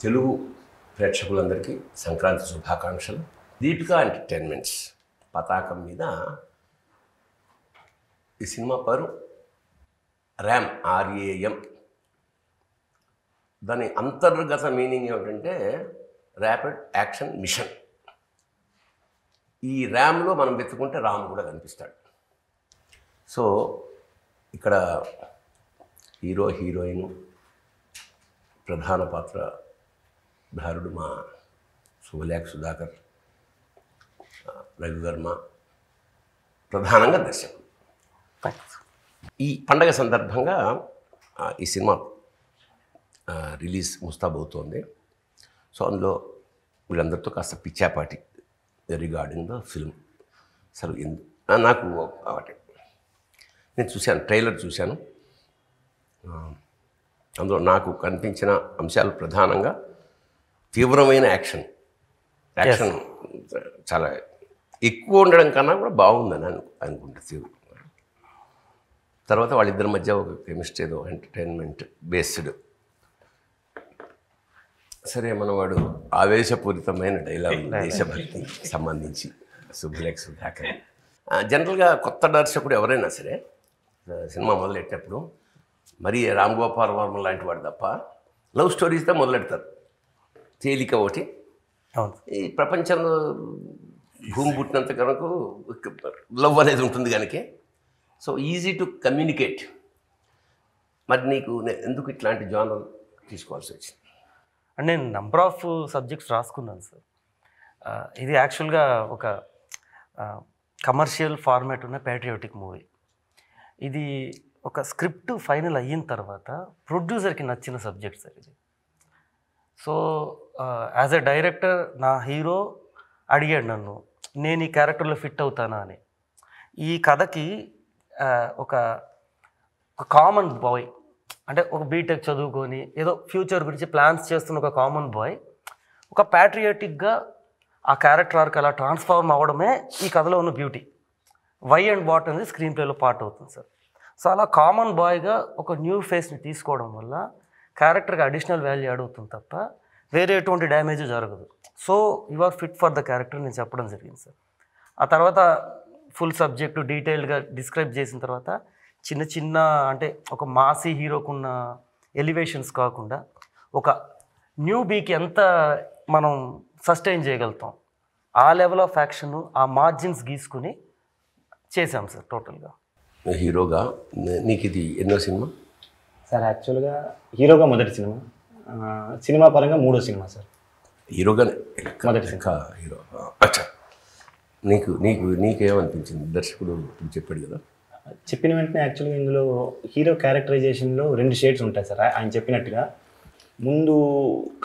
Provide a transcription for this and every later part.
తెలుగు ప్రేక్షకులందరికీ సంక్రాంతి శుభాకాంక్షలు. దీపికా ఎంటర్టైన్మెంట్స్ పతాకం మీద ఈ సినిమా పేరు ర్యామ్, RAM. దాని అంతర్గత మీనింగ్ ఏమిటంటే ర్యాపిడ్ యాక్షన్ మిషన్. ఈ ర్యామ్లో మనం వెతుకుంటే రామ్ కూడా కనిపిస్తాడు. సో ఇక్కడ హీరో, హీరోయిన్, ప్రధాన పాత్రధారుడు మా శుభలేఖ సుధాకర్, రవివర్మ, ప్రధానంగా దర్శకుడు. ఈ పండగ సందర్భంగా ఈ సినిమా రిలీజ్ ముస్తాబవుతోంది. సో అందులో వీళ్ళందరితో కాస్త పిచ్చాపాటి రిగార్డింగ్ ద ఫిల్మ్. అసలు నాకు ఒకటి నేను చూశాను, ట్రైలర్ చూశాను. అందులో నాకు కనిపించిన అంశాలు ప్రధానంగా తీవ్రమైన యాక్షన్ చాలా ఎక్కువ ఉండడం కన్నా కూడా బాగుందని అనుకుంటా. తర్వాత వాళ్ళిద్దరి మధ్య ఒక కెమిస్ట్రీ, ఏదో ఎంటర్టైన్మెంట్ బేస్డ్. సరే, మనవాడు ఆవేశపూరితమైన డైలాగ్, దేశభక్తికి సంబంధించి శుభలేఖ సుధాకర్. జనరల్గా కొత్త దర్శకుడు ఎవరైనా సరే సినిమా మొదలెట్టినప్పుడు మరి రామ్ గోపాల్ వర్మ లాంటి వాడు తప్ప లవ్ స్టోరీస్తో మొదలెడతారు. తేలిక ఒకటి. ఈ ప్రపంచంలో భూమి పుట్టినంత కనుక లవ్ అనేది ఉంటుంది కనుక సో ఈజీ టు కమ్యూనికేట్. మరి నీకు ఎందుకు ఇట్లాంటి జానర్ తీసుకోవాల్సి వచ్చింది? అంటే నేను నంబర్ ఆఫ్ సబ్జెక్ట్స్ రాసుకున్నాను సార్. ఇది యాక్చువల్గా ఒక కమర్షియల్ ఫార్మాట్ ఉన్న ప్యాట్రియాటిక్ మూవీ. ఇది ఒక స్క్రిప్ట్ ఫైనల్ అయిన తర్వాత ప్రొడ్యూసర్కి నచ్చిన సబ్జెక్ట్ సార్ ఇది. సో యాజ్ ఎ డైరెక్టర్ నా హీరో అడిగాడు నన్ను, నేను ఈ క్యారెక్టర్లో ఫిట్ అవుతానా అని. ఈ కథకి ఒక కామన్ బాయ్, అంటే ఒక బీటెక్ చదువుకొని ఏదో ఫ్యూచర్ గురించి ప్లాన్స్ చేస్తున్న ఒక కామన్ బాయ్ ఒక ప్యాట్రియాటిక్గా ఆ క్యారెక్టర్ ఆర్క్ అలా ట్రాన్స్ఫార్మ్ అవ్వడమే ఈ కథలో ఉన్న బ్యూటీ. వై అండ్ వాట్ అనేది స్క్రీన్ ప్లేలో పార్ట్ అవుతుంది సార్. సో అలా కామన్ బాయ్గా ఒక న్యూ ఫేస్ని తీసుకోవడం వల్ల క్యారెక్టర్కి అడిషనల్ వాల్యూ యాడ్ అవుతుంది తప్ప వేరే ఎటువంటి డ్యామేజ్ జరగదు. So you are fit for the character నేను చెప్పడం జరిగింది సార్. ఆ తర్వాత ఫుల్ సబ్జెక్టు డీటెయిల్గా డిస్క్రైబ్ చేసిన తర్వాత చిన్న చిన్న, అంటే ఒక మాసీ హీరోకున్న ఎలివేషన్స్ కాకుండా ఒక న్యూ బీకి ఎంత మనం సస్టైన్ చేయగలుగుతాం ఆ లెవెల్ ఆఫ్ యాక్షన్, ఆ మార్జిన్స్ గీసుకుని చేశాం సార్ టోటల్గా. హీరోగా నీకు ఇది ఎన్నో సినిమా సార్? యాక్చువల్గా హీరోగా మొదటి సినిమా, సినిమా పరంగా మూడో సినిమా సార్. హీరోగానే మొదటి సినిమా హీరో. అచ్చా, నీకేమనిపించింది? దర్శకుడు చెప్పాడు కదా, చెప్పిన వెంటనే యాక్చువల్గా ఇందులో హీరో క్యారెక్టరైజేషన్లో 2 షేడ్స్ ఉంటాయి సార్. ఆయన చెప్పినట్టుగా ముందు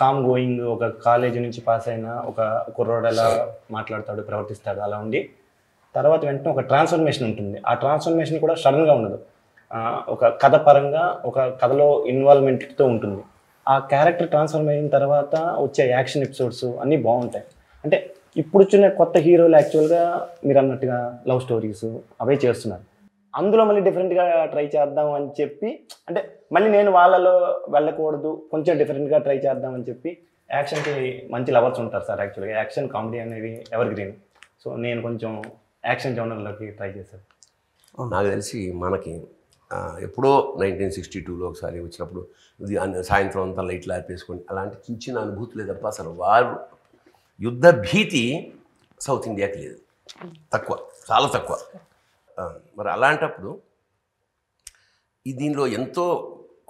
కామ్ గోయింగ్, ఒక కాలేజీ నుంచి పాస్ అయిన ఒక కుర్రోడు ఎలా మాట్లాడతాడు, ప్రవర్తిస్తాడు అలా ఉండి, తర్వాత వెంటనే ఒక ట్రాన్స్ఫర్మేషన్ ఉంటుంది. ఆ ట్రాన్స్ఫర్మేషన్ కూడా సడన్గా ఉండదు, ఒక కథ పరంగా ఒక కథలో ఇన్వాల్వ్మెంట్తో ఉంటుంది. ఆ క్యారెక్టర్ ట్రాన్స్ఫర్మ్ అయిన తర్వాత వచ్చే యాక్షన్ ఎపిసోడ్స్ అన్నీ బాగుంటాయి. అంటే ఇప్పుడు వచ్చిన కొత్త హీరోలు యాక్చువల్గా మీరు అన్నట్టుగా లవ్ స్టోరీస్ అవే చేస్తున్నారు. అందులో మళ్ళీ డిఫరెంట్గా ట్రై చేద్దాం అని చెప్పి, అంటే మళ్ళీ నేను వాళ్ళలో వెళ్ళకూడదు, కొంచెం డిఫరెంట్గా ట్రై చేద్దాం అని చెప్పి యాక్షన్కి మంచి లవర్స్ ఉంటారు సార్. యాక్చువల్గా యాక్షన్ కామెడీ అనేవి ఎవర్ గ్రీన్. సో నేను కొంచెం యాక్షన్ జోనర్లోకి ట్రై చేశాను. నాకు తెలిసి మనకి ఎప్పుడో 1962లో ఒకసారి వచ్చినప్పుడు ఇది సాయంత్రం అంతా లైట్లు ఆర్పేసుకొని అలాంటి చిన్న చిన్న అనుభూతులే తప్ప అసలు వారు యుద్ధ భీతి సౌత్ ఇండియాకి లేదు, తక్కువ, చాలా తక్కువ. మరి అలాంటప్పుడు ఈ దీనిలో ఎంతో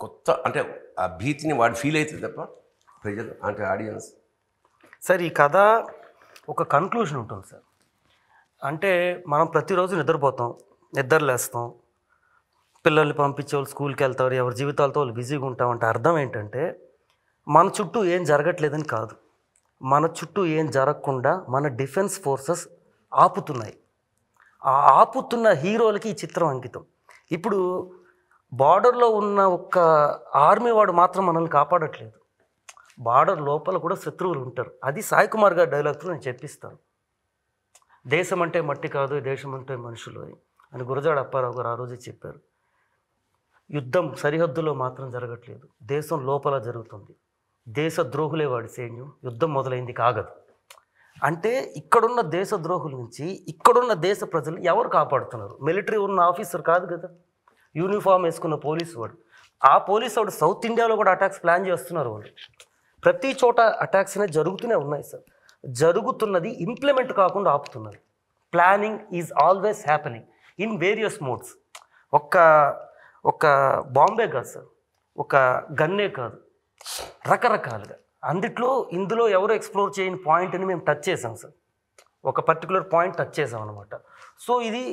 కొత్త, అంటే ఆ భీతిని వాడు ఫీల్ అవుతుంది తప్ప ప్రజలు, అంటే ఆడియన్స్. సార్ ఈ కథ ఒక కన్క్లూషన్ ఉంటుంది సార్. అంటే మనం ప్రతిరోజు నిద్రపోతాం, నిద్రలేస్తాం, పిల్లల్ని పంపించే వాళ్ళు స్కూల్కి వెళ్తారు, ఎవరి జీవితాలతో వాళ్ళు బిజీగా ఉంటామంటే అర్థం ఏంటంటే మన చుట్టూ ఏం జరగట్లేదని కాదు, మన చుట్టూ ఏం జరగకుండా మన డిఫెన్స్ ఫోర్సెస్ ఆపుతున్నాయి. ఆ ఆపుతున్న హీరోలకి ఈ చిత్రం అంకితం. ఇప్పుడు బార్డర్లో ఉన్న ఒక్క ఆర్మీ వాడు మాత్రం మనల్ని కాపాడట్లేదు, బార్డర్ లోపల కూడా శత్రువులు ఉంటారు. అది సాయి కుమార్ గారి డైలాగ్తో నేను చెప్పిస్తాను. దేశం అంటే మట్టి కాదు, దేశం అంటే మనుషులు అని గురజాడ అప్పారావు గారు ఆ రోజే చెప్పారు. యుద్ధం సరిహద్దులో మాత్రం జరగట్లేదు, దేశం లోపల జరుగుతుంది. దేశద్రోహులే వాడి సైన్యం, యుద్ధం మొదలైంది కాగదు. అంటే ఇక్కడున్న దేశద్రోహుల నుంచి ఇక్కడున్న దేశ ప్రజలు ఎవరు కాపాడుతున్నారు? మిలిటరీ ఉన్న ఆఫీసర్ కాదు కదా, యూనిఫామ్ వేసుకున్న పోలీసు వాడు. ఆ పోలీసు వాడు సౌత్ ఇండియాలో కూడా అటాక్స్ ప్లాన్ చేస్తున్నారు వాళ్ళు. ప్రతి చోట అటాక్స్ అనేవి జరుగుతూనే ఉన్నాయి సార్. జరుగుతున్నది ఇంప్లిమెంట్ కాకుండా ఆపుతున్నది. Planning is always happening in various modes. ఒక్క బాంబే కాదు సార్, ఒక గన్నే కాదు, రకరకాలుగా ఇందులో ఎవరు ఎక్స్ప్లోర్ చేయని పాయింట్ని మేము టచ్ చేసాం సార్. ఒక పర్టికులర్ పాయింట్ టచ్ చేసాం అనమాట. సో ఇది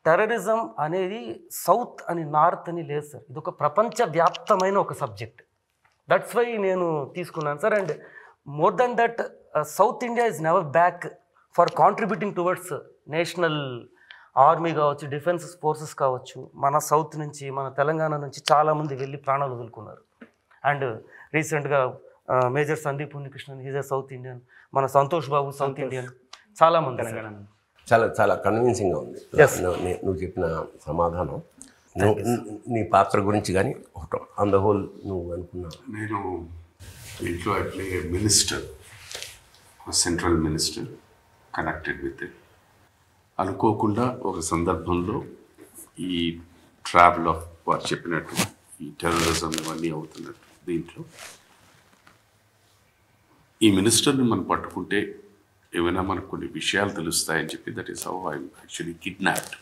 టెర్రరిజం అనేది సౌత్ అని నార్త్ అని లేదు సార్, ఇది ఒక ప్రపంచవ్యాప్తమైన ఒక సబ్జెక్ట్. దట్స్ వై నేను తీసుకున్నాను sir. And more than that, south India is never back for contributing towards national army కావచ్చు, డిఫెన్స్ ఫోర్సెస్ కావచ్చు. మన సౌత్ నుంచి, మన తెలంగాణ నుంచి చాలామంది వెళ్ళి ప్రాణాలు వదులుకున్నారు. అండ్ రీసెంట్గా major Sandeep Unnikrishnan, is a south Indian. మన సంతోష్ బాబు సౌత్ ఇండియన్. చాలామంది చాలా చాలా కన్విన్సింగ్గా ఉంది నువ్వు చెప్పిన సమాధానం. నీ పాత్ర గురించి కానీ ఆన్ ద హోల్ నువ్వు అనుకున్నావు? నేను ఇంట్లో I play minister, central minister, connected with it. అనుకోకుండా ఒక సందర్భంలో ఈ ట్రావెల్ ఆఫ్ వారు చెప్పినట్టు ఈ టెర్రరిజం ఇవన్నీ అవుతున్నట్టు దీంట్లో ఈ మినిస్టర్ని మనం పట్టుకుంటే ఏమైనా మనకు కొన్ని విషయాలు తెలుస్తాయని చెప్పి, that is how I actually kidnapped.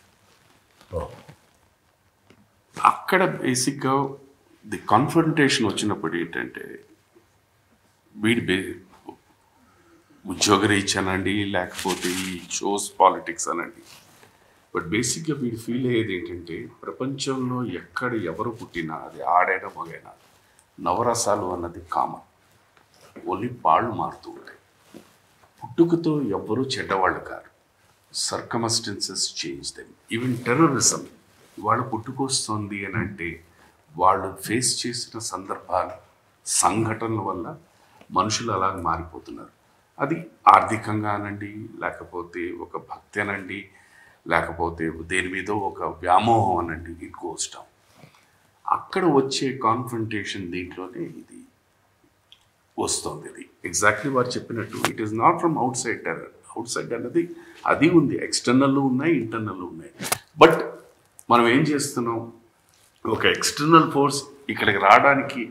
అక్కడ బేసిక్గా ది కాన్ఫ్రంటేషన్ వచ్చినప్పుడు ఏంటంటే, వీడి ఉద్యోగరీత్యా అనండి, లేకపోతే ఈ షోస్ పాలిటిక్స్ అనండి, బట్ బేసిక్గా వీడు ఫీల్ అయ్యేది ఏంటంటే, ప్రపంచంలో ఎక్కడ ఎవరు పుట్టినా, అది ఆడైనా మగైనా, నవరసాలు అన్నది కామన్. ఓన్లీ పాళ్ళు మారుతూ ఉంటాయి. పుట్టుకతో ఎవ్వరూ చెడ్డవాళ్ళు కాదు. Circumstances change them. Even terrorism వాళ్ళు పుట్టుకొస్తుంది అని అంటే, వాళ్ళు ఫేస్ చేసిన సందర్భాలు, సంఘటనల వల్ల మనుషులు అలాగ మారిపోతున్నారు. అది ఆర్థికంగా అనండి, లేకపోతే ఒక భక్తి అనండి, లేకపోతే దేని మీద ఒక వ్యామోహం అనండి, ఇట్ గోస్ డౌన్. అక్కడ వచ్చే కాన్ఫ్రంటేషన్ దీంట్లోనే ఇది వస్తుంది. ఇది ఎగ్జాక్ట్లీ వారు చెప్పినట్టు, it is not from out side terror. Out side అన్నది అది ఉంది, ఎక్స్టర్నల్ ఉన్నాయి, ఇంటర్నల్ ఉన్నాయి. బట్ మనం ఏం చేస్తున్నాం, ఒక ఎక్స్టర్నల్ ఫోర్స్ ఇక్కడికి రావడానికి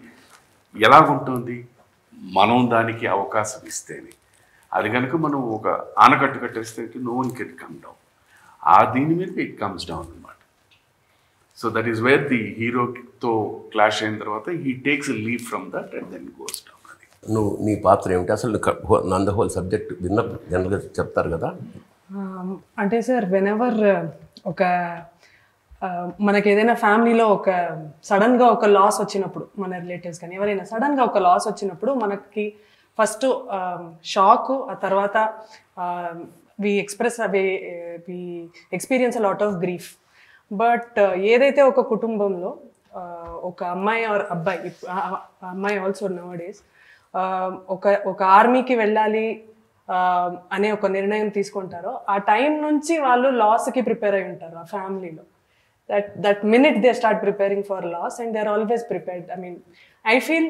ఎలాగుంటుంది, మనం దానికి అవకాశం ఇస్తేనే. అది కనుక మనం ఒక ఆనకట్టు కట్టేస్తే no one can come down. ఆ దీని మీద ఇట్ కమ్స్ డౌన్ అనమాట. So that is where the హీరోతో క్లాష్ అయిన తర్వాత he takes a leave from that and then goes down. అది నీ పాత్ర ఏమిటి అసలు? నంద హోల్ సబ్జెక్ట్ విన్నప్పుడు జనరల్గా చెప్తారు కదా. అంటే సార్, వెనెవర్ ఒక మనకి ఏదైనా ఫ్యామిలీలో ఒక సడన్గా ఒక లాస్ వచ్చినప్పుడు, మన రిలేటివ్స్ కానీ ఎవరైనా సడన్గా ఒక లాస్ వచ్చినప్పుడు మనకి ఫస్ట్ షాక్, ఆ తర్వాత we experience a lot of grief. But ఏదైతే ఒక కుటుంబంలో ఒక అమ్మాయి ఆర్ అబ్బాయి, అమ్మాయి ఆల్సో నౌ డేస్ ఒక ఆర్మీకి వెళ్ళాలి అనే ఒక నిర్ణయం తీసుకుంటారో, ఆ టైం నుంచి వాళ్ళు లాస్కి ప్రిపేర్ అయి ఉంటారు. ఆ ఫ్యామిలీలో that minute they start preparing for loss, and they're always prepared. I mean, I feel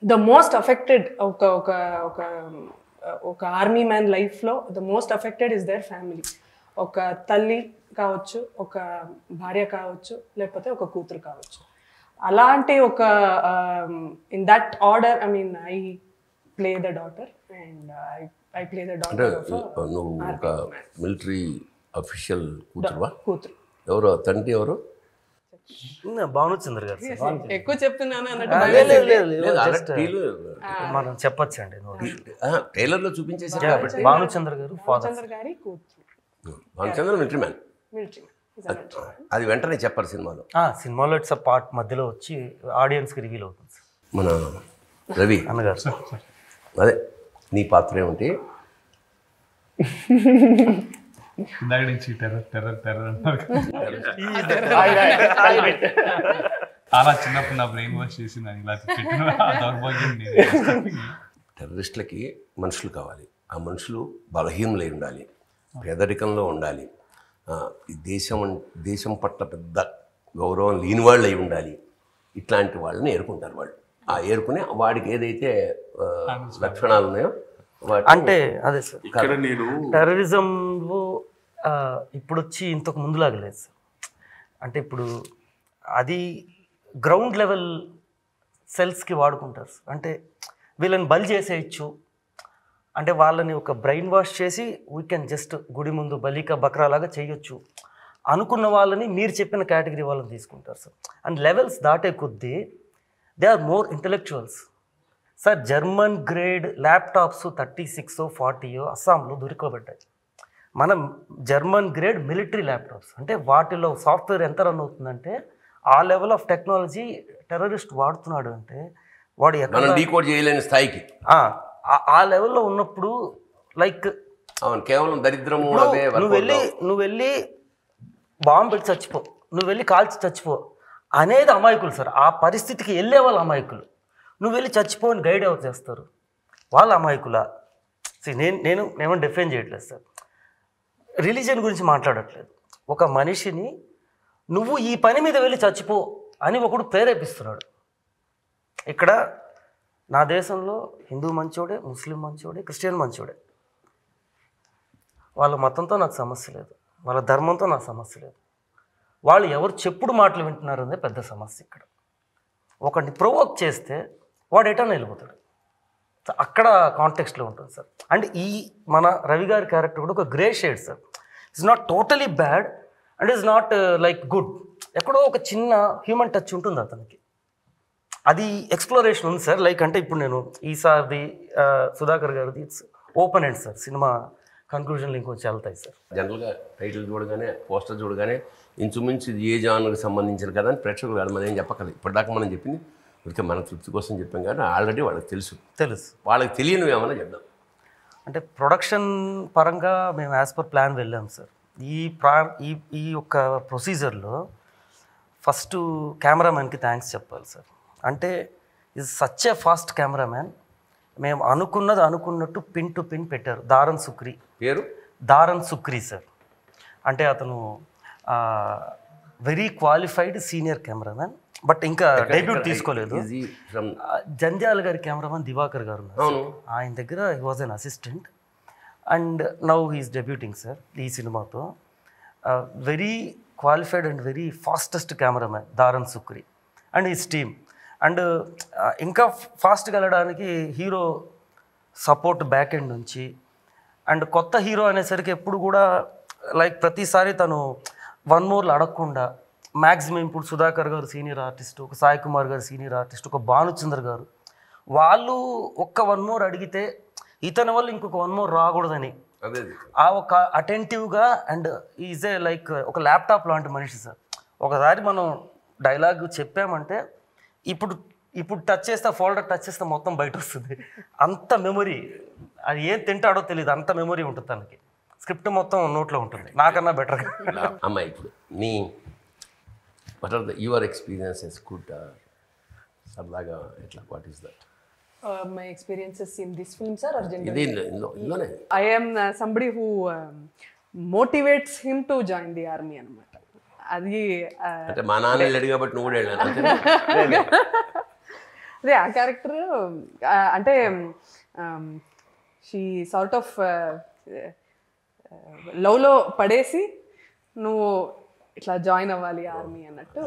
the most affected oka army man life lo, the most affected is their family. Oka talli kavachu, oka bharya kavachu, lepothe oka kootru kavachu. Alanti oka in that order, I mean, I play the daughter, and I play the daughter of a military official కూతురువా? కూతురు. ఎవరు తండ్రి? ఎవరు? భానుచంద్ర గారు. ఎక్కువ చెప్తున్నాను మనం చెప్పచ్చండి, ట్రైలర్లో చూపించేసారు కాబట్టి. భానుచంద్ర గారు భానుచంద్ర గారి కూతురు. Bhanuchandra military man. అది వెంటనే చెప్పారు సినిమాలో. సినిమాలో ఇట్స్ పార్ట్ మధ్యలో వచ్చి ఆడియన్స్కి రివీల్ అవుతుంది. మన రవి అన్నగారు, అదే నీ పాత్ర ఏమిటి? ఇందాక నుంచి టెర్రర్ అన్నారు. చాలా చిన్నప్పుడు నా బ్రెయిన్ వాష్ చేసి నన్ను ఇలా పెట్టిన దౌర్భాగ్యం. టెర్రరిస్టులకి మనుషులు కావాలి. ఆ మనుషులు బలహీనులై ఉండాలి, పేదరికంలో ఉండాలి, దేశం పట్ల పెద్ద గౌరవం లేని వాళ్ళు అయి ఉండాలి. ఇట్లాంటి వాళ్ళని ఎరుకుంటారు వాళ్ళు. ఏరుకుని వాడికి ఏదైతే లక్షణాలు ఉన్నాయో అంటే అదే సార్ ఇక్కడ నేను టెర్రరిజంలో ఇప్పుడు వచ్చి ఇంతకు ముందులాగా లేదు సార్. అంటే ఇప్పుడు అది గ్రౌండ్ లెవెల్ సెల్స్కి వాడుకుంటారు సార్. అంటే వీళ్ళని బలి చేసేయచ్చు, అంటే వాళ్ళని ఒక బ్రెయిన్ వాష్ చేసి వీ కెన్ జస్ట్ గుడి ముందు బలిక బక్రాలాగా చేయొచ్చు అనుకున్న వాళ్ళని మీరు చెప్పిన కేటగిరీ వాళ్ళని తీసుకుంటారు సార్. అండ్ లెవెల్స్ దాటే కొద్దీ they are more intellectuals sir. German grade laptops 36 40 అస్సాంలో దొరికబడ్డాయి. మనం జర్మన్ గ్రేడ్ మిలిటరీ ల్యాప్టాప్స్, అంటే వాటిలో సాఫ్ట్వేర్ ఎంత రన్ అవుతుందంటే ఆ లెవెల్ ఆఫ్ టెక్నాలజీ టెర్రరిస్ట్ వాడుతున్నాడు అంటే వాడు ఎక్కడ డీకోడ్ చేయలేని స్థాయికి ఆ లెవెల్లో ఉన్నప్పుడు లైక్ అవును కేవలం దరిద్రము నువ్వు వెళ్ళి బాంబు పెట్టి చచ్చిపో, నువ్వు వెళ్ళి కాల్చి చచ్చిపో అనేది అమాయకులు సార్. ఆ పరిస్థితికి వెళ్ళే వాళ్ళు అమాయకులు. నువ్వు వెళ్ళి చచ్చిపోని గైడ్ ఎవరు చేస్తారు? వాళ్ళ అమాయకులా? నేను డిఫైన్ చేయట్లేదు సార్, రిలీజియన్ గురించి మాట్లాడట్లేదు. ఒక మనిషిని నువ్వు ఈ పని మీద వెళ్ళి చచ్చిపో అని ఒకడు ప్రేరేపిస్తున్నాడు. ఇక్కడ నా దేశంలో హిందూ మంచోడే, ముస్లిం మంచోడే, క్రిస్టియన్ మంచోడే. వాళ్ళ మతంతో నాకు సమస్య లేదు, వాళ్ళ ధర్మంతో నాకు సమస్య లేదు. వాళ్ళు ఎవరు చెప్పుడు మాటలు వింటున్నారు అనేది పెద్ద సమస్య. ఇక్కడ ఒకడిని ప్రొవోక్ చేస్తే వాడు ఎటన్నా వెళ్ళిపోతాడు. అక్కడ కాంటెక్స్ట్లో ఉంటుంది సార్. అండ్ ఈ మన రవి గారి క్యారెక్టర్ కూడా ఒక grey shade sir. It's not totally bad and it's not like good. ఎక్కడో ఒక చిన్న హ్యూమన్ టచ్ ఉంటుంది అతనికి. అది ఎక్స్ప్లోరేషన్ ఉంది సార్. లైక్ అంటే ఇప్పుడు నేను ఈసారిది సుధాకర్ గారిది it's open end sir. Cinema కన్క్లూజన్లు ఇంకొంచెం వెళ్తాయి సార్. జనరల్గా టైటిల్ చూడగానే పోస్టర్ చూడగానే ఇంచుమించు ఇది ఏ జానర్కి సంబంధించిన కదా అని ప్రేక్షకులు కాదు మనం ఏం చెప్పగలదు. ఇప్పటిదాకా మనం చెప్పింది ఇక మన తృప్తి కోసం చెప్పాం కానీ ఆల్రెడీ వాళ్ళకి తెలుసు. వాళ్ళకి తెలియనివి ఏమైనా చెప్దాం. అంటే ప్రొడక్షన్ పరంగా మేము యాజ్ పర్ ప్లాన్ వెళ్ళాం సార్. ఈ యొక్క ప్రొసీజర్లో ఫస్ట్ కెమెరామ్యాన్కి థ్యాంక్స్ చెప్పాలి సార్. అంటే ఇది సచ్ ఏ ఫాస్ట్ కెమెరామ్యాన్. మేము అనుకున్నట్టు పిన్ టు పిన్ పెట్టారు. దారన్ సుక్రీ పేరు దారన్ సుక్రీ సార్. అంటే అతను very qualified senior cameraman, but ఇంకా డెబ్యూట్ తీసుకోలేదు. జంధ్యాల గారి కెమెరామ్యాన్ దివాకర్ గారు ఉన్నారు, ఆయన దగ్గర he was an assistant and now he's debuting sir ఈ సినిమాతో. Very qualified and very fastest cameraman Dharan Sukri and his team. And ఇంకా ఫాస్ట్గా వెళ్ళడానికి హీరో సపోర్ట్ బ్యాక్ ఎండ్ నుంచి. అండ్ కొత్త హీరో అనేసరికి ఎప్పుడు కూడా లైక్ ప్రతిసారి తను 1 more అడగకుండా మ్యాక్సిమం ఇప్పుడు సుధాకర్ గారు సీనియర్ ఆర్టిస్ట్, ఒక సాయి కుమార్ గారు సీనియర్ ఆర్టిస్ట్, ఒక భానుచంద్ర గారు వాళ్ళు ఒక్క 1 more అడిగితే ఇతని వల్ల ఇంకొక 1 more రాకూడదని ఆ ఒక అటెంటివ్గా అండ్ ఈజ్ ఏ లైక్ ఒక ల్యాప్టాప్ లాంటి మనిషి సార్. ఒకసారి మనం డైలాగ్ చెప్పామంటే ఇప్పుడు టచ్ చేస్తే ఫోల్డర్ టచ్ చేస్తే మొత్తం బయట వస్తుంది. అంత మెమొరీ, అది ఏం తింటాడో తెలియదు, అంత మెమొరీ ఉంటుంది తనకి. స్క్రిప్ట్ మొత్తం నోట్లో ఉంటుంది, నాకన్నా బెటర్గా. అమ్మా ఇప్పుడు నీ what are your experiences good సరదాగా ఎట్లా what is that? My experiences in this film, sir, or ఇది generally? ఇందులోనే I am somebody who motivates him to join the army అన్నమాట. అది అంటే మా నాన్న వెళ్ళాడు కాబట్టి నువ్వు కూడా వెళ్ళాను. అదే ఆ క్యారెక్టర్ అంటే షీ సార్ట్ ఆఫ్ లవ్లో పడేసి నువ్వు ఇట్లా జాయిన్ అవ్వాలి ఆర్మీ అన్నట్టు.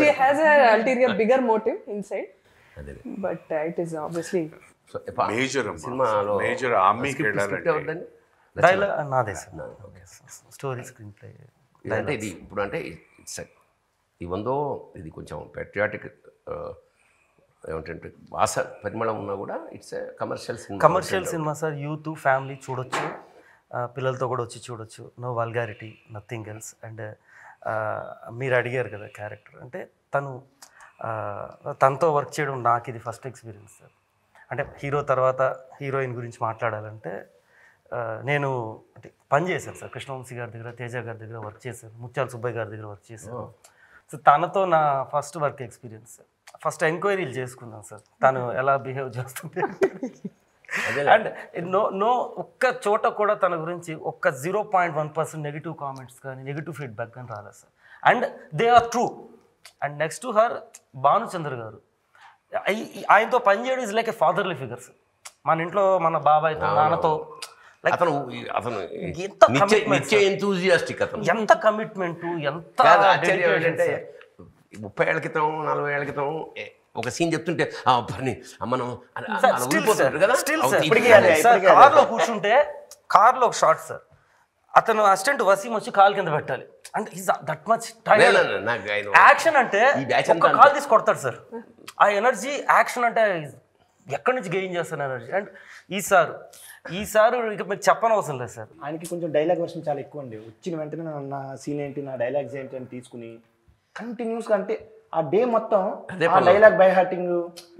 She has a ulterior bigger motive inside, but it is obviously major ఆర్మీకి వెళ్ళాలంటే డైలాగ్ నాదే సార్. స్టోరీ స్క్రీన్ ప్లే అంటే ఇది ఇప్పుడు అంటే ఇట్స్ ఇవందో ఇది కొంచెం పెట్రియాటిక్ ఏమంటే భాష పరిమళం ఉన్నా కూడా it's commercial cinema sir. Youth family చూడొచ్చు, పిల్లలతో కూడా వచ్చి చూడొచ్చు. No vulgarity, nothing else. And మీరు అడిగారు కదా క్యారెక్టర్, అంటే తనతో వర్క్ చేయడం నాకు ఇది ఫస్ట్ ఎక్స్పీరియన్స్ సార్. అంటే హీరో తర్వాత హీరోయిన్ గురించి మాట్లాడాలంటే నేను అంటే పని చేశాను సార్. కృష్ణవంశీ గారి దగ్గర, తేజ గారి దగ్గర వర్క్ చేశాను, ముత్యాల సుబ్బయ్య గారి దగ్గర వర్క్ చేశాను. సో తనతో నా first work experience sir. First ఎంక్వైరీలు చేసుకున్నాను సార్, తను ఎలా బిహేవ్ చేస్తుంది. అండ్ నో ఒక్క చోట కూడా తన గురించి ఒక్క 0.1% నెగిటివ్ కామెంట్స్ కానీ నెగిటివ్ ఫీడ్బ్యాక్ కానీ రాలేదు sir. And they are true. And next to her Bhanuchandra garu, ఆయనతో పనిచేయడం is like a fatherly figures. మన ఇంట్లో మన బాబాయ్తో నాన్నతో అతను ఎంత commitment, ఎంతూజియాస్టిక్ అతను. ఎంత కమిట్మెంట్, ఎంత ఆశ్చర్యం ఏంటంటే 30 ఏళ్ల క్రితం 40 ఏళ్ల క్రితం ఒక సీన్ చెప్తుంటే పని మనం కార్లో కూర్చుంటే కార్లో ఒక షార్ట్ సార్, అతను అసిస్టెంట్ వసీం వచ్చి కాలు కింద పెట్టాలి అంటే దట్ మచ్ యాక్షన్ అంటే కాల్ తీసి కొడతాడు సార్. ఆ ఎనర్జీ యాక్షన్ అంటే ఎక్కడి నుంచి గెయిన్ చేస్తాను ఎనర్జీ. అండ్ ఈసారి ఇక మీకు చెప్పనవసరం లేదు సార్. ఆయనకి కొంచెం డైలాగ్ వర్షన్ చాలా ఎక్కువ అండి. వచ్చిన వెంటనే నా సీన్ ఏంటి, నా డైలాగ్స్ ఏంటి అని తీసుకుని కంటిన్యూస్గా అంటే ఆ డే మొత్తం ఆ డైలాగ్ బై హార్టింగ్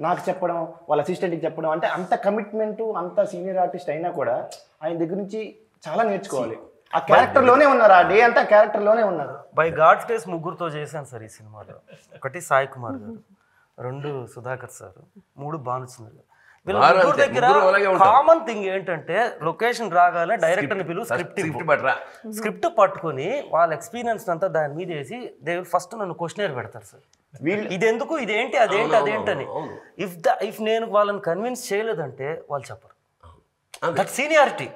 నాకు చెప్పడం, వాళ్ళ అసిస్టెంట్కి చెప్పడం, అంటే అంత కమిట్మెంట్, అంత సీనియర్ ఆర్టిస్ట్ అయినా కూడా ఆయన దగ్గర నుంచి చాలా నేర్చుకోవాలి. ఆ క్యారెక్టర్లోనే ఉన్నారు, ఆ డే అంతా క్యారెక్టర్లోనే ఉన్నారు. బై గాడ్స్ గ్రేస్ ముగ్గురుతో చేశాను సార్ ఈ సినిమాలో. 1 సాయి కుమార్ గారు, 2 సుధాకర్ సార్, 3 భానుచంద్ర గారు. వీళ్ళ ముగ్గురు దగ్గర కామన్ థింగ్ ఏంటంటే లొకేషన్ రాగానే డైరెక్టర్ని పిలువు, స్క్రిప్ట్ పట్టుకొని వాళ్ళ ఎక్స్పీరియన్స్ అంతా దాని మీద వేసి దే ఫస్ట్ నన్ను క్వశ్చనర్ పెడతారు సార్. ఇది ఎందుకు, ఇదేంటి, అదేంటని. ఇఫ్ నేను వాళ్ళని కన్విన్స్ చేయలేదంటే వాళ్ళు చెప్పరు. That seniority.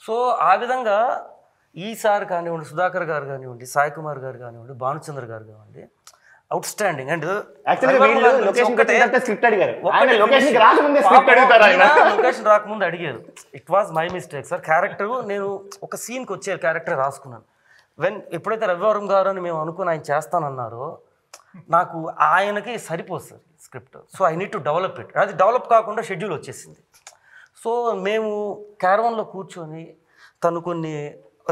సో ఆ విధంగా ఈసారి కానివ్వండి, సుధాకర్ గారు కానివ్వండి, సాయి కుమార్ గారు కానివ్వండి, భానుచంద్ర గారు కానివ్వండి, అవుట్ స్టాండింగ్. అండ్ లొకేషన్ రాకముందు అడిగారు, it was my mistake sir. Character నేను ఒక సీన్కి వచ్చే క్యారెక్టర్ రాసుకున్నాను. ఎప్పుడైతే రవివరం గారు అని మేము అనుకుని ఆయన చేస్తానన్నారో నాకు ఆయనకి సరిపోదు sir script. So I need to develop it. అది డెవలప్ కాకుండా షెడ్యూల్ వచ్చేసింది. సో మేము క్యారవాన్లో కూర్చొని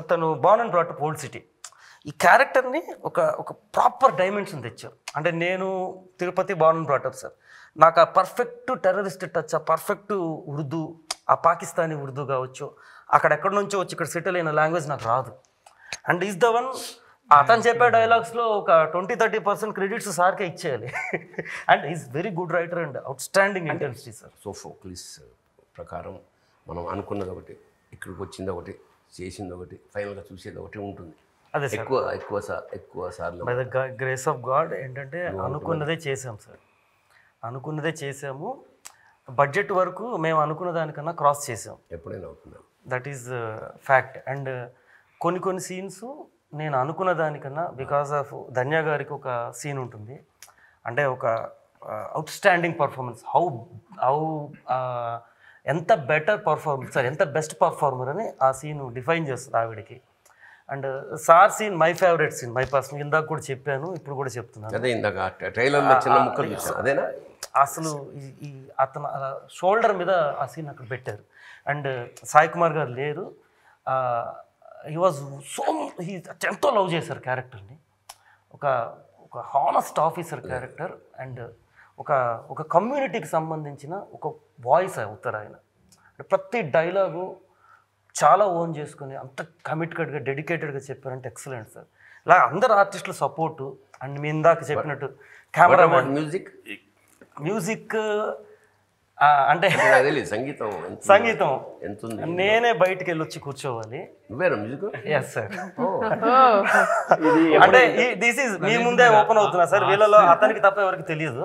తను born and brought up old city, ఈ క్యారెక్టర్ని ఒక ప్రాపర్ డైమెన్షన్ తెచ్చారు. అంటే నేను Tirupati born and brought up sir, నాకు ఆ పర్ఫెక్ట్ టెర్రరిస్ట్ టచ్, ఆ పర్ఫెక్ట్ ఉర్దూ, ఆ పాకిస్తానీ ఉర్దూ కావచ్చు, అక్కడెక్కడి నుంచో వచ్చి ఇక్కడ సెటిల్ అయిన లాంగ్వేజ్ నాకు రాదు. అండ్ ఈజ్ ద వన్ అతను చెప్పే డైలాగ్స్లో ఒక 20-30% క్రెడిట్స్ సార్కే ఇచ్చేయాలి. And is very good writer and outstanding intensity sir. So ఫోక్లిస్ ప్రకారం మనం అనుకున్నది ఒకటి, ఇక్కడికి వచ్చింది ఒకటి, చేసింది ఒకటి, ఫైనల్గా చూసేది ఒకటి ఉంటుంది. అదే ఎక్కువ సార్లు by the grace of God ఏంటంటే అనుకున్నదే చేసాం సార్, అనుకున్నదే చేసాము. బడ్జెట్ వరకు మేము అనుకున్న దానికన్నా క్రాస్ చేసాం ఎప్పుడైనా అవుతున్నాం. That is fact. అండ్ కొన్ని సీన్స్ నేను అనుకున్న దానికన్నా, బికాస్ ఆఫ్ ధన్య గారికి ఒక సీన్ ఉంటుంది, అంటే ఒక అవుట్ స్టాండింగ్ పర్ఫార్మెన్స్, హౌ ఎంత బెటర్ పర్ఫార్మెన్స్ సార్, ఎంత బెస్ట్ పర్ఫార్మర్ అని ఆ సీన్ డిఫైన్ చేస్తుంది ఆవిడకి. And sir scene my favourite scene, my personal. ఇందాక కూడా చెప్పాను, ఇప్పుడు కూడా చెప్తున్నాను. అదే ఇందాక ట్రైలర్లో చిన్న ముక్కలు చూసాను, అదేనా అసలు ఈ అతను షోల్డర్ మీద ఆ సీన్ అక్కడ పెట్టారు. అండ్ సాయి కుమార్ గారు లేరు, హీ వాజ్ ఎంతో లవ్ చేశారు క్యారెక్టర్ని. ఒక హానెస్ట్ ఆఫీసర్ క్యారెక్టర్. అండ్ ఒక కమ్యూనిటీకి సంబంధించిన ఒక వాయిస్ అవుతారు ఆయన. అంటే ప్రతి డైలాగు చాలా ఓన్ చేసుకుని అంత కమిటెడ్గా డెడికేటెడ్గా చెప్పారంటే ఎక్సలెంట్ సార్. ఇలా అందరు ఆర్టిస్టుల సపోర్టు. అండ్ మీ ఇందాక చెప్పినట్టు కెమెరామెన్, మ్యూజిక్ అంటే సంగీతం నేనే బయటికి వెళ్ళి వచ్చి కూర్చోవాలి. Yes sir. అంటే దిస్ ఈజ్ మీ ముందే ఓపెన్ అవుతున్నా సార్, వీళ్ళలో అతనికి తప్ప ఎవరికి తెలియదు.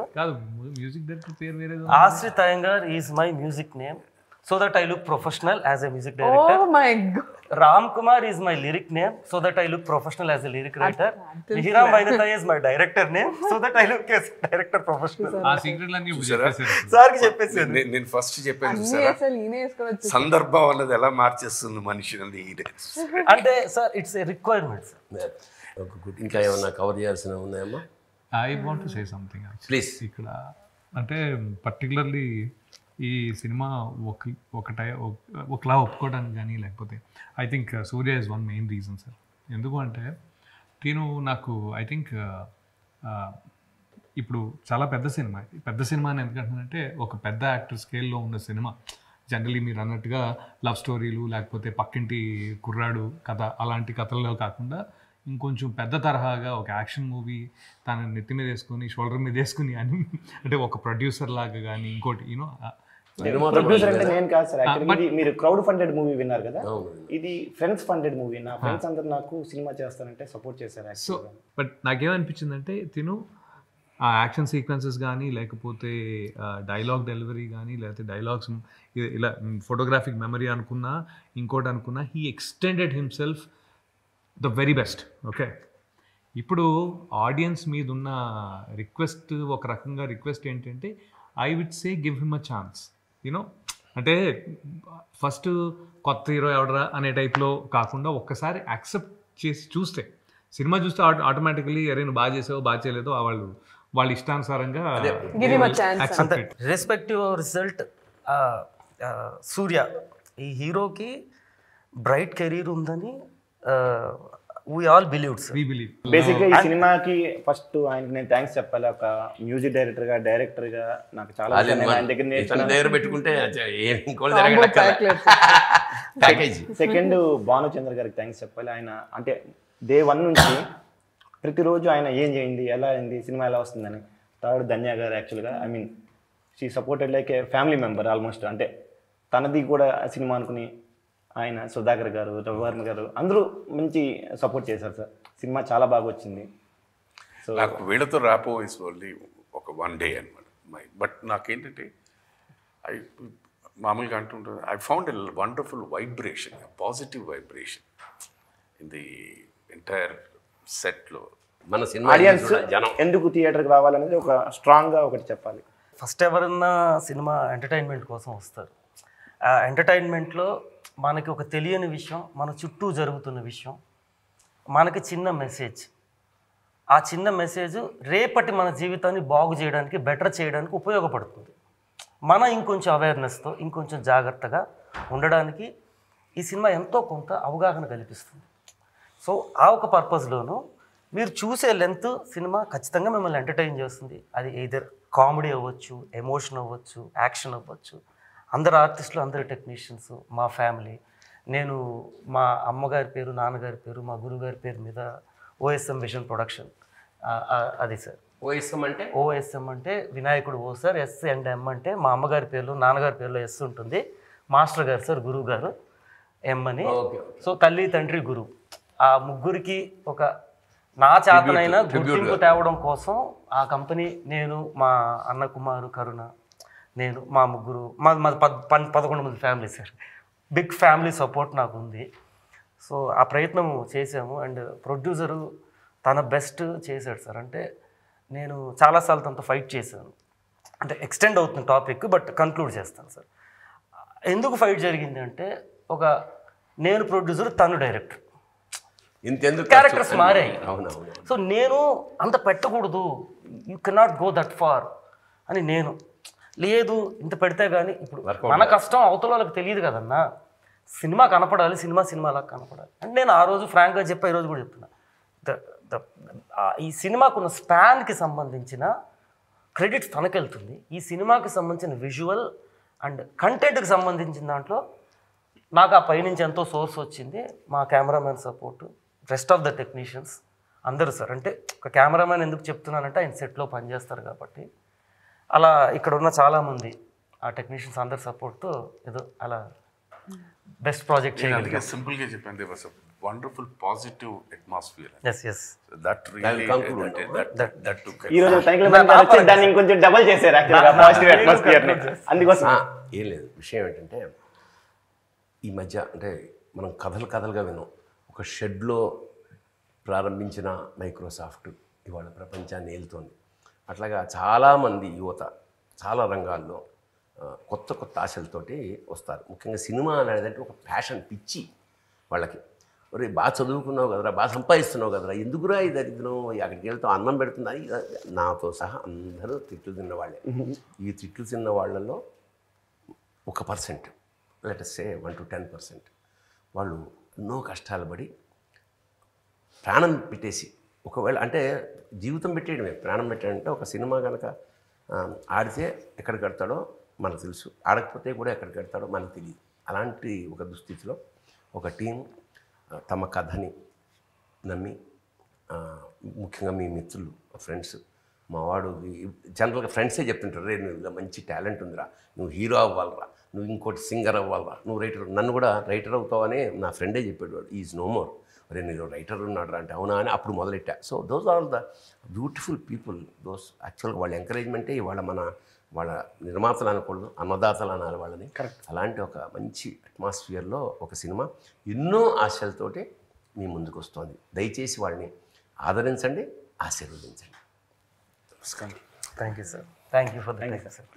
Ashrith Iyengar is my music name, so that I look professional as a music director. Oh my god. Ram Kumar is my lyric name, so that I look professional as a lyric writer. Hiram Vainatha is my director name, so that I look as director professional. ఆ secret లన్నీ చెప్పేశారు sir కి చెప్పేసారు. నేను first చెప్పాను చూసారా, సందర్భం అన్నది ఎలా మార్చేస్తుంది మనిషిని. అంటే sir it's a requirement sir. ఇంకా ఏమన్నా కవర్ చేయాల్సినవి ఉన్నాయమ్మా? I want to say something please. ఇక్కడ అంటే పర్టికులర్లీ ఈ సినిమా ఒకలా ఒప్పుకోవడానికి కానీ, లేకపోతే I think Surya is one main reason sir. ఎందుకు అంటే నాకు ఐ థింక్ ఇప్పుడు చాలా పెద్ద సినిమా అని ఎందుకంటున్నానంటే ఒక పెద్ద యాక్టర్ స్కేల్లో ఉన్న సినిమా. జనరలీ మీరు అన్నట్టుగా లవ్ స్టోరీలు, లేకపోతే పక్కింటి కుర్రాడు కథ, అలాంటి కథల్లో కాకుండా ఇంకొంచెం పెద్ద తరహాగా ఒక యాక్షన్ మూవీ తన నెత్తి మీద వేసుకొని, షోల్డర్ మీద వేసుకుని అని, అంటే ఒక ప్రొడ్యూసర్ లాగా కానీ, ఇంకోటి ప్రొడ్యూసర్ అంటే నేను కాదు సార్. యాక్చువల్లీ మీరు క్రౌడ్ ఫండెడ్ మూవీ విన్నారు కదా, ఇది ఫ్రెండ్స్ ఫండెడ్ మూవీ. నా ఫ్రెండ్స్ అందరూ నాకు సినిమా చేస్తానంటే సపోర్ట్ చేశారు. సో బట్ నాకేమనిపించిందంటే ఆ యాక్షన్ సీక్వెన్సెస్ కానీ లేకపోతే డైలాగ్ డెలివరీ కానీ లేకపోతే డైలాగ్స్ ఇలా ఫోటోగ్రాఫిక్ మెమరీ అనుకున్నా ఇంకోటి అనుకున్నా he extended himself the very best. Okay, ఇప్పుడు ఆడియన్స్ మీద ఉన్న రిక్వెస్ట్ ఒక రకంగా రిక్వెస్ట్ ఏంటంటే I would say give him a chance. You know అంటే ఫస్ట్ కొత్త హీరో ఎవడరా అనే టైప్లో కాకుండా ఒక్కసారి యాక్సెప్ట్ చేసి చూస్తే సినిమా చూస్తే ఆటోమేటికలీ అరే నువ్వు బాగా చేసావు బాగా చేయలేదో వాళ్ళ ఇష్టానుసారంగా Give him a chance. అంతే రెస్పెక్టివ్ రిజల్ట్. సూర్య ఈ హీరోకి బ్రైట్ కెరీర్ ఉందని we all believed sir. we believe. బేసిక్గా ఈ సినిమాకి ఫస్ట్ ఆయనకి నేను థ్యాంక్స్ చెప్పాలి. ఒక మ్యూజిక్ డైరెక్టర్గా నాకు చాలా విషయాలు ఆయన దగ్గర ఇతని నేర్చుకున్నాను. దగ్గర పెట్టుకుంటే ఇంకోటి జరగడం ప్యాకేజీ. సెకండ్ భానుచంద్ర గారికి థ్యాంక్స్ చెప్పాలి. ఆయన అంటే డే 1 నుంచి ప్రతిరోజు ఆయన ఏం చేయండి, ఎలా అయింది, సినిమా ఎలా వస్తుందని. థర్డ్ ధన్య గారు యాక్చువల్గా I mean she supported like A family member almost. అంటే తనది కూడా సినిమా అనుకుని ఆయన సుధాకర్ గారు, రవివర్మ గారు అందరూ మంచి సపోర్ట్ చేశారు సార్. సినిమా చాలా బాగా వచ్చింది. సో నాకు వీళ్ళతో ర్యాపో ఇస్ ఓన్లీ ఒక 1 day అనమాట. బట్ నాకేంటంటే మామూలుగా అంటుంటారు I found a wonderful vibration, positive vibration in the entire సెట్లో. మన సినిమా ఆడియన్స్ జనం ఎందుకు థియేటర్కి రావాలనేది ఒక స్ట్రాంగ్గా ఒకటి చెప్పాలి. ఫస్ట్ ఎవరన్నా సినిమా ఎంటర్టైన్మెంట్ కోసం వస్తారు. ఆ ఎంటర్టైన్మెంట్లో మనకి ఒక తెలియని విషయం, మన చుట్టూ జరుగుతున్న విషయం, మనకి చిన్న మెసేజ్. ఆ చిన్న మెసేజ్ రేపటి మన జీవితాన్ని బాగు చేయడానికి, బెటర్ చేయడానికి ఉపయోగపడుతుంది. మన ఇంకొంచెం అవేర్నెస్తో ఇంకొంచెం జాగ్రత్తగా ఉండడానికి ఈ సినిమా ఎంతో కొంత అవగాహన కల్పిస్తుంది. సో ఆ ఒక పర్పస్లోనూ మీరు చూసే లెంత్ సినిమా ఖచ్చితంగా మిమ్మల్ని ఎంటర్టైన్ చేస్తుంది. అది ఎయిదర్ కామెడీ అవ్వచ్చు, ఎమోషన్ అవ్వచ్చు, యాక్షన్ అవ్వచ్చు. అందరు ఆర్టిస్టులు, అందరు టెక్నీషియన్స్, మా ఫ్యామిలీ. నేను మా అమ్మగారి పేరు, నాన్నగారి పేరు, మా గురుగారి పేరు మీద ఓఎస్ఎం విజన్ ప్రొడక్షన్, అది సార్. ఓఎస్ఎం అంటే ఓఎస్ఎం అంటే వినాయకుడు ఓ సార్, ఎస్ అండ్ ఎం అంటే మా అమ్మగారి పేర్లు, నాన్నగారి పేరులో ఎస్ ఉంటుంది, మాస్టర్ గారు సార్, గురువు గారు ఎం అని. సో తల్లి తండ్రి గురువు, ఆ ముగ్గురికి ఒక నా చేతనైన గుర్తింపు తేవడం కోసం ఆ కంపెనీ, నేను, మా అన్న కుమారు కరుణ, నేను, మా ముగ్గురు, మాది 11 మంది family sir. Big family support నాకు ఉంది. సో ఆ ప్రయత్నం చేసాము. అండ్ ప్రొడ్యూసరు తన బెస్ట్ చేశాడు సార్. అంటే నేను చాలాసార్లు తనతో ఫైట్ చేశాను. అంటే ఎక్స్టెండ్ అవుతుంది టాపిక్, బట్ కన్క్లూడ్ చేస్తాను సార్. ఎందుకు ఫైట్ జరిగింది అంటే, ఒక నేను ప్రొడ్యూసర్, తను డైరెక్టర్, ఇంతెందుకు క్యారెక్టర్స్ మారాయి. అవునవును. సో నేను అంత పెట్టకూడదు, you cannot go that far అని నేను లేదు, ఇంత పెడితే కానీ ఇప్పుడు మన కష్టం అవతల వాళ్ళకి తెలియదు కదన్నా. సినిమా కనపడాలి, సినిమాలా కనపడాలి అంటే నేను ఆ రోజు ఫ్రాంక్గా చెప్పా, ఈరోజు కూడా చెప్తున్నా. ఈ సినిమాకున్న స్పాన్కి సంబంధించిన క్రెడిట్స్ తనకెళ్తుంది. ఈ సినిమాకి సంబంధించిన విజువల్ అండ్ కంటెంట్కి సంబంధించిన దాంట్లో నాకు ఆ పైనుంచి ఎంతో సోర్స్ వచ్చింది. మా cameraman support, rest of the technicians అందరూ సార్. అంటే ఒక కెమెరామ్యాన్ ఎందుకు చెప్తున్నానంటే ఆయన సెట్లో పనిచేస్తారు కాబట్టి. అలా ఇక్కడ ఉన్న చాలామంది ఆ టెక్నీషియన్స్ అందరి సపోర్ట్తో ఏదో అలా బెస్ట్ ప్రాజెక్ట్ చేయగలిగాం. సింపుల్గా చెప్పాను, they was wonderful positive atmosphere. Yes that really that to ఈ రోజు తనిఖీల గారు వచ్చి దాన్ని ఇంకొంచెం డబల్ చేశారు యాక్చువల్గా పాజిటివ్ అట్మాస్ఫియర్ ని. అందుకోసం ఏం లేదు, విషయం ఏంటంటే ఈ మధ్య అంటే మనం కథలుగా విన్నాం. ఒక షెడ్లో ప్రారంభించిన మైక్రోసాఫ్ట్ ఇవాళ ప్రపంచాన్ని ఏలుతోంది. అట్లాగా చాలామంది యువత చాలా రంగాల్లో కొత్త ఆశలతోటి వస్తారు. ముఖ్యంగా సినిమా అనేది ఒక ప్యాషన్, పిచ్చి వాళ్ళకి. మరి బాగా చదువుకున్నావు కదరా, బాగా సంపాదిస్తున్నావు కదరా, ఎందుకురా ఇది దరిద్రం, అక్కడికి వెళ్తావు అన్నం పెడుతుందా. నాతో సహా అందరూ తిట్లు తిన్నవాళ్ళే. ఈ తిట్లు తిన్న వాళ్ళల్లో 1%, లెట్ అస్ సే 1 to 10% వాళ్ళు ఎన్నో కష్టాలు పడి ప్రాణం పెట్టేసి, ఒకవేళ అంటే జీవితం పెట్టేయడమే, ప్రాణం పెట్టాడంటే ఒక సినిమా కనుక ఆడితే ఎక్కడికి కడతాడో మనకు తెలుసు, ఆడకపోతే కూడా ఎక్కడికి కడతాడో మనకు తెలియదు. అలాంటి ఒక దుస్థితిలో ఒక టీం తమ కథని నమ్మి, ముఖ్యంగా మీ మిత్రులు, ఫ్రెండ్స్, మావాడు జనరల్గా ఫ్రెండ్సే చెప్తుంటారు, రే నువ్వు ఇలా మంచి టాలెంట్ ఉందిరా, నువ్వు హీరో అవ్వాలరా, నువ్వు ఇంకోటి సింగర్ అవ్వాలరా, నువ్వు రైటర్, నన్ను కూడా రైటర్ అవుతావని నా ఫ్రెండే చెప్పాడు. వాడు ఈజ్ నో మోర్. మరి నీలో రైటర్ ఉన్నాడు అంటే అవునా అని అప్పుడు మొదలెట్టా. So those are the beautiful people. Those యాక్చువల్గా వాళ్ళ ఎంకరేజ్మెంటే ఇవాళ వాళ్ళ నిర్మాతలు అనకూడదు, అన్నదాతలు అనాలి వాళ్ళని. అలాంటి ఒక మంచి అట్మాస్ఫియర్లో ఒక సినిమా ఎన్నో ఆశలతోటి మీ ముందుకు వస్తుంది. దయచేసి వాళ్ళని ఆదరించండి, ఆశీర్వదించండి. Thank you sir. Thank you for the time sir.